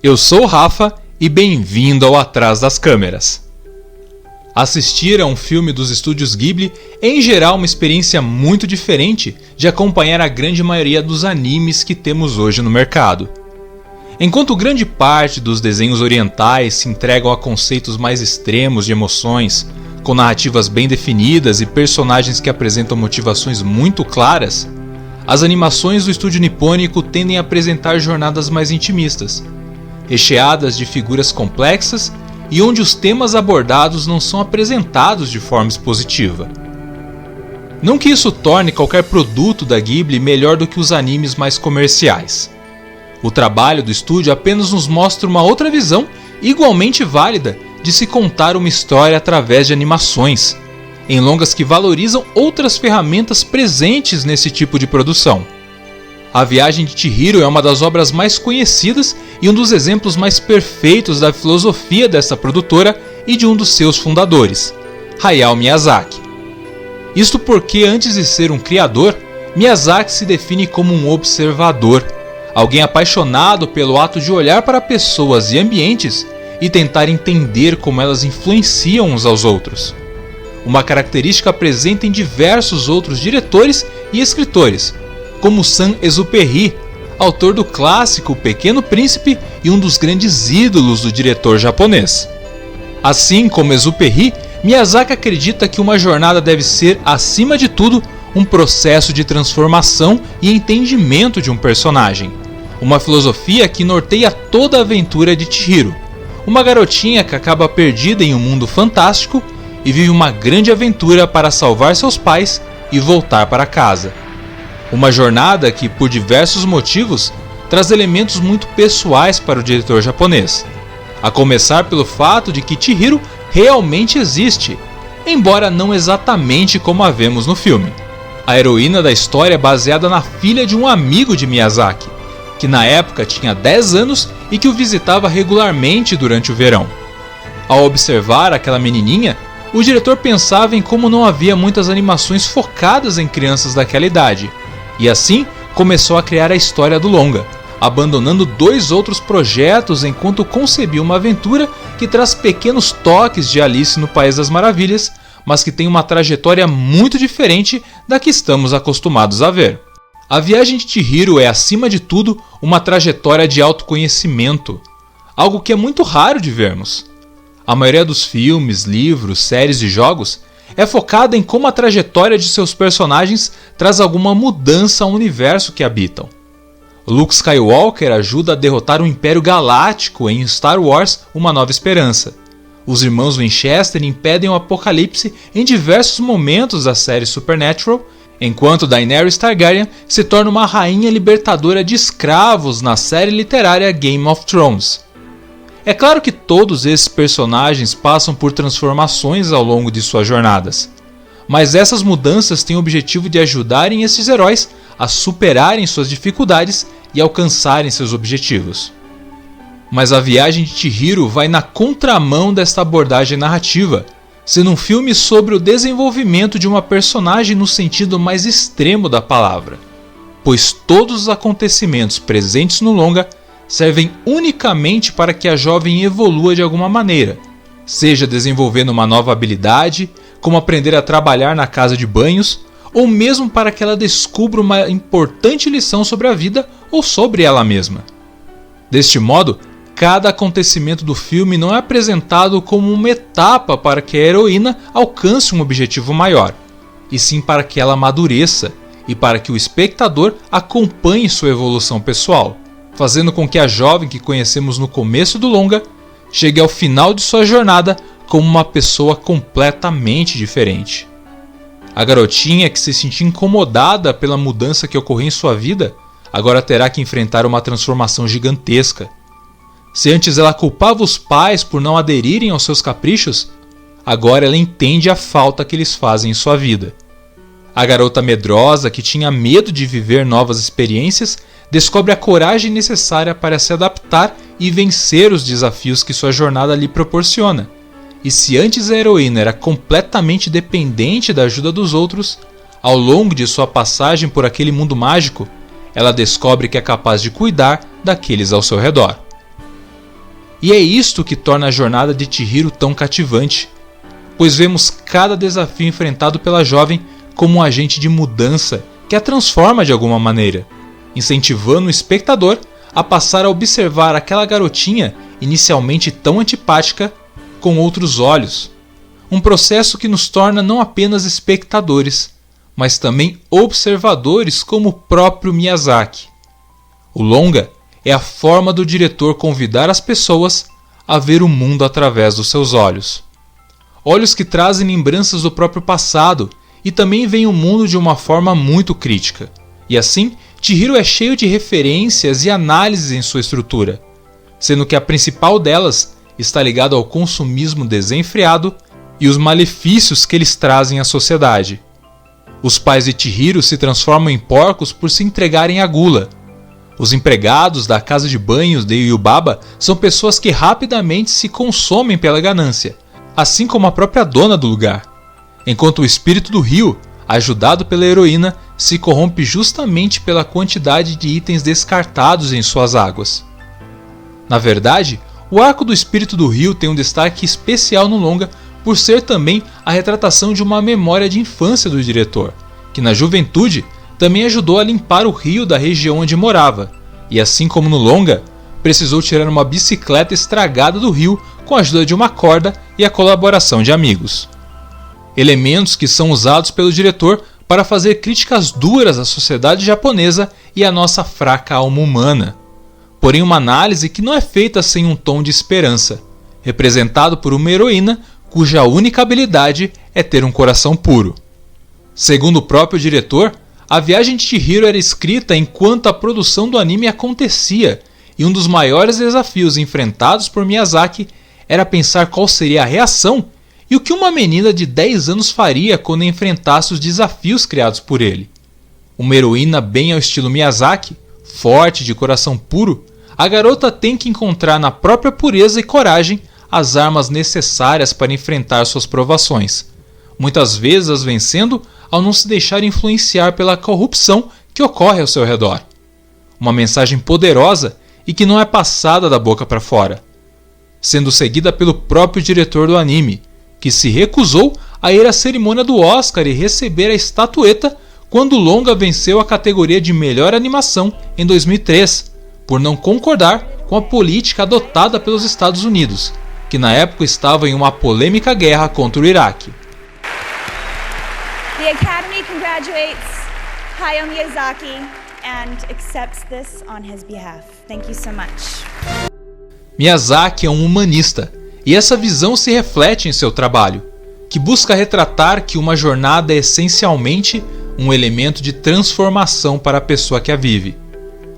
Eu sou o Rafa e bem-vindo ao Atrás das Câmeras. Assistir a um filme dos estúdios Ghibli é em geral uma experiência muito diferente de acompanhar a grande maioria dos animes que temos hoje no mercado. Enquanto grande parte dos desenhos orientais se entregam a conceitos mais extremos de emoções, com narrativas bem definidas e personagens que apresentam motivações muito claras, as animações do estúdio nipônico tendem a apresentar jornadas mais intimistas, recheadas de figuras complexas e onde os temas abordados não são apresentados de forma expositiva. Não que isso torne qualquer produto da Ghibli melhor do que os animes mais comerciais. O trabalho do estúdio apenas nos mostra uma outra visão igualmente válida de se contar uma história através de animações, em longas que valorizam outras ferramentas presentes nesse tipo de produção. A Viagem de Chihiro é uma das obras mais conhecidas e um dos exemplos mais perfeitos da filosofia dessa produtora e de um dos seus fundadores, Hayao Miyazaki. Isto porque, antes de ser um criador, Miyazaki se define como um observador, alguém apaixonado pelo ato de olhar para pessoas e ambientes e tentar entender como elas influenciam uns aos outros. Uma característica presente em diversos outros diretores e escritores, como Saint-Exupéry, autor do clássico O Pequeno Príncipe e um dos grandes ídolos do diretor japonês. Assim como Exupéry, Miyazaki acredita que uma jornada deve ser, acima de tudo, um processo de transformação e entendimento de um personagem. Uma filosofia que norteia toda a aventura de Chihiro, uma garotinha que acaba perdida em um mundo fantástico e vive uma grande aventura para salvar seus pais e voltar para casa. Uma jornada que, por diversos motivos, traz elementos muito pessoais para o diretor japonês, a começar pelo fato de que Chihiro realmente existe, embora não exatamente como a vemos no filme. A heroína da história é baseada na filha de um amigo de Miyazaki, que na época tinha 10 anos e que o visitava regularmente durante o verão. Ao observar aquela menininha, o diretor pensava em como não havia muitas animações focadas em crianças daquela idade, e assim começou a criar a história do longa, abandonando 2 outros projetos enquanto concebia uma aventura que traz pequenos toques de Alice no País das Maravilhas, mas que tem uma trajetória muito diferente da que estamos acostumados a ver. A Viagem de Chihiro é, acima de tudo, uma trajetória de autoconhecimento, algo que é muito raro de vermos. A maioria dos filmes, livros, séries e jogos é focada em como a trajetória de seus personagens traz alguma mudança ao universo que habitam. Luke Skywalker ajuda a derrotar o Império Galáctico em Star Wars: Uma Nova Esperança. Os irmãos Winchester impedem o apocalipse em diversos momentos da série Supernatural, enquanto Daenerys Targaryen se torna uma rainha libertadora de escravos na série literária Game of Thrones. É claro que todos esses personagens passam por transformações ao longo de suas jornadas, mas essas mudanças têm o objetivo de ajudarem esses heróis a superarem suas dificuldades e alcançarem seus objetivos. Mas A Viagem de Chihiro vai na contramão desta abordagem narrativa, sendo um filme sobre o desenvolvimento de uma personagem no sentido mais extremo da palavra, pois todos os acontecimentos presentes no longa servem unicamente para que a jovem evolua de alguma maneira, seja desenvolvendo uma nova habilidade, como aprender a trabalhar na casa de banhos, ou mesmo para que ela descubra uma importante lição sobre a vida ou sobre ela mesma. Deste modo, cada acontecimento do filme não é apresentado como uma etapa para que a heroína alcance um objetivo maior, e sim para que ela amadureça e para que o espectador acompanhe sua evolução pessoal, fazendo com que a jovem que conhecemos no começo do longa chegue ao final de sua jornada como uma pessoa completamente diferente. A garotinha que se sentia incomodada pela mudança que ocorreu em sua vida, agora terá que enfrentar uma transformação gigantesca. Se antes ela culpava os pais por não aderirem aos seus caprichos, agora ela entende a falta que eles fazem em sua vida. A garota medrosa que tinha medo de viver novas experiências descobre a coragem necessária para se adaptar e vencer os desafios que sua jornada lhe proporciona. E se antes a heroína era completamente dependente da ajuda dos outros, ao longo de sua passagem por aquele mundo mágico, ela descobre que é capaz de cuidar daqueles ao seu redor. E é isto que torna a jornada de Chihiro tão cativante, pois vemos cada desafio enfrentado pela jovem como um agente de mudança que a transforma de alguma maneira, incentivando o espectador a passar a observar aquela garotinha inicialmente tão antipática com outros olhos. Um processo que nos torna não apenas espectadores, mas também observadores como o próprio Miyazaki. O longa é a forma do diretor convidar as pessoas a ver o mundo através dos seus olhos. Olhos que trazem lembranças do próprio passado e também veem o mundo de uma forma muito crítica. E assim, Chihiro é cheio de referências e análises em sua estrutura, sendo que a principal delas está ligada ao consumismo desenfreado e os malefícios que eles trazem à sociedade. Os pais de Chihiro se transformam em porcos por se entregarem à gula. Os empregados da casa de banhos de Yubaba são pessoas que rapidamente se consomem pela ganância, assim como a própria dona do lugar, enquanto o espírito do rio, ajudado pela heroína, se corrompe justamente pela quantidade de itens descartados em suas águas. Na verdade, o arco do espírito do rio tem um destaque especial no longa por ser também a retratação de uma memória de infância do diretor, que na juventude também ajudou a limpar o rio da região onde morava, e assim como no longa, precisou tirar uma bicicleta estragada do rio com a ajuda de uma corda e a colaboração de amigos. Elementos que são usados pelo diretor para fazer críticas duras à sociedade japonesa e à nossa fraca alma humana. Porém, uma análise que não é feita sem um tom de esperança, representado por uma heroína cuja única habilidade é ter um coração puro. Segundo o próprio diretor, a viagem de Chihiro era escrita enquanto a produção do anime acontecia, e um dos maiores desafios enfrentados por Miyazaki era pensar qual seria a reação e o que uma menina de 10 anos faria quando enfrentasse os desafios criados por ele. Uma heroína bem ao estilo Miyazaki, forte, de coração puro, a garota tem que encontrar na própria pureza e coragem as armas necessárias para enfrentar suas provações, muitas vezes as vencendo ao não se deixar influenciar pela corrupção que ocorre ao seu redor. Uma mensagem poderosa e que não é passada da boca para fora, sendo seguida pelo próprio diretor do anime, que se recusou a ir à cerimônia do Oscar e receber a estatueta quando o longa venceu a categoria de melhor animação em 2003, por não concordar com a política adotada pelos Estados Unidos, que na época estava em uma polêmica guerra contra o Iraque. The Academy congratulates Hayao Miyazaki and accepts this on his behalf. Thank you so much. Miyazaki é um humanista, e essa visão se reflete em seu trabalho, que busca retratar que uma jornada é essencialmente um elemento de transformação para a pessoa que a vive.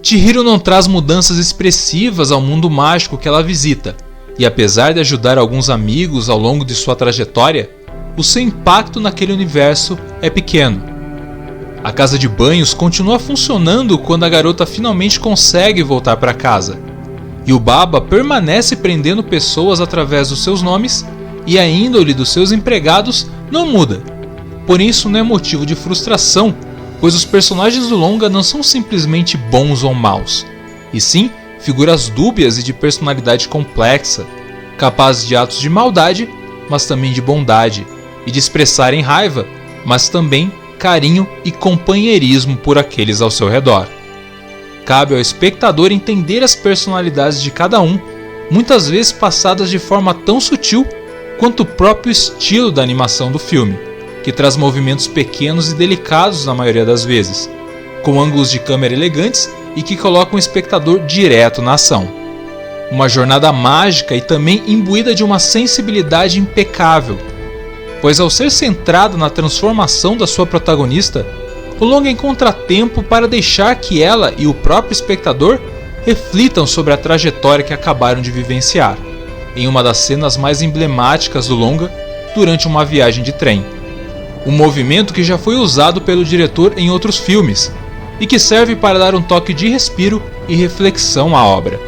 Chihiro não traz mudanças expressivas ao mundo mágico que ela visita, e apesar de ajudar alguns amigos ao longo de sua trajetória, o seu impacto naquele universo é pequeno. A casa de banhos continua funcionando quando a garota finalmente consegue voltar para casa, e o Baba permanece prendendo pessoas através dos seus nomes, e a índole dos seus empregados não muda. Porém, isso não é motivo de frustração, pois os personagens do longa não são simplesmente bons ou maus, e sim figuras dúbias e de personalidade complexa, capazes de atos de maldade, mas também de bondade, e de expressarem raiva, mas também carinho e companheirismo por aqueles ao seu redor. Cabe ao espectador entender as personalidades de cada um, muitas vezes passadas de forma tão sutil quanto o próprio estilo da animação do filme, que traz movimentos pequenos e delicados na maioria das vezes, com ângulos de câmera elegantes e que colocam o espectador direto na ação. Uma jornada mágica e também imbuída de uma sensibilidade impecável, pois ao ser centrado na transformação da sua protagonista, o longa encontra tempo para deixar que ela e o próprio espectador reflitam sobre a trajetória que acabaram de vivenciar, em uma das cenas mais emblemáticas do longa durante uma viagem de trem. Um movimento que já foi usado pelo diretor em outros filmes e que serve para dar um toque de respiro e reflexão à obra.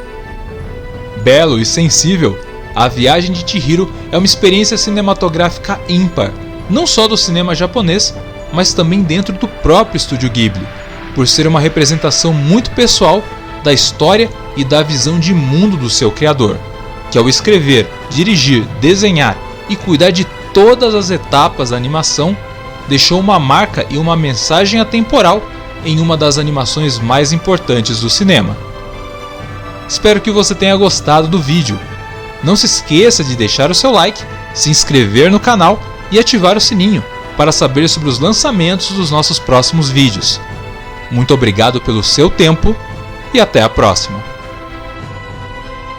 Belo e sensível, A Viagem de Chihiro é uma experiência cinematográfica ímpar, não só do cinema japonês, mas também dentro do próprio estúdio Ghibli, por ser uma representação muito pessoal da história e da visão de mundo do seu criador, que ao escrever, dirigir, desenhar e cuidar de todas as etapas da animação, deixou uma marca e uma mensagem atemporal em uma das animações mais importantes do cinema. Espero que você tenha gostado do vídeo. Não se esqueça de deixar o seu like, se inscrever no canal e ativar o sininho para saber sobre os lançamentos dos nossos próximos vídeos. Muito obrigado pelo seu tempo e até a próxima!